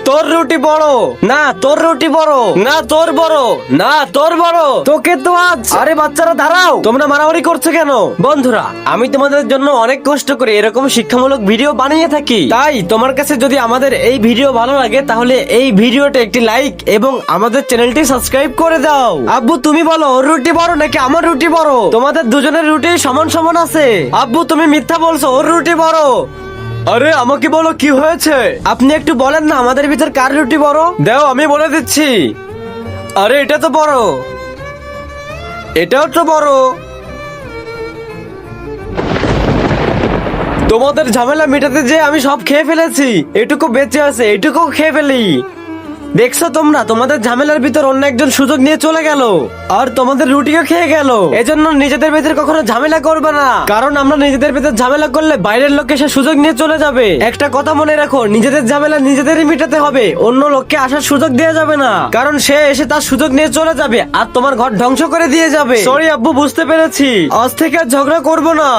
তোর রুটি বড় না, তোর রুটি বড় না, তোর বড় না, তোর বড়, তোকে তো আজ। আরে বাচ্চারা দাঁড়াও, তোমরা মারামারি করছো কেন? বন্ধুরা, আমি তোমাদের জন্য অনেক কষ্ট করে এরকম শিক্ষামূলক ভিডিও বানিয়ে থাকি, তাই তোমার কাছে যদি আমাদের এই ভিডিও ভালো লাগে তাহলে এই ভিডিওটা একটি লাইক এবং আমাদের চ্যানেলটি সাবস্ক্রাইব করে দাও। আব্বু তুমি বলো, ওর রুটি বড় নাকি আমার রুটি বড়? তোমাদের দুজনের রুটি সমান সমান আছে। আব্বু তুমি মিথ্যা বলছো, ওর রুটি বড়। আরে আমাকে বলো কি হয়েছে? আপনি একটু বলেন না আমাদের ভিতর কার রুটি বড়? দাও আমি বলে দিচ্ছি। আরে এটা তো বড়, এটাও তো বড়। তোমাদের ঝামেলা মেটাতে যে আমি সব খেয়ে ফেলেছি, এটুকু বেঁচে আছে, এটুকু খেয়ে ফেলি। দেখছো তোমরা, তোমাদের ঝামেলার ভিতর অন্য একজন সুযোগ নিয়ে চলে গেল আর তোমাদের রুটিও খেয়ে গেল। এজন্য নিজেদের ভিতর কখনো ঝামেলা করবে না, কারণ আমরা নিজেদের ভিতর ঝামেলা করলে বাইরের লোক এসে সুযোগ নিয়ে চলে যাবে। একটা কথা মনে রাখো, নিজেদের ঝামেলা নিজেদেরই মেটাতে হবে, অন্য লোককে আসার সুযোগ দেওয়া যাবে না, কারণ সে এসে তার সুযোগ নিয়ে চলে যাবে আর তোমার ঘর ধ্বংস করে দিয়ে যাবে। সরি আব্বু, বুঝতে পেরেছি, আজ থেকে আর ঝগড়া করবো না।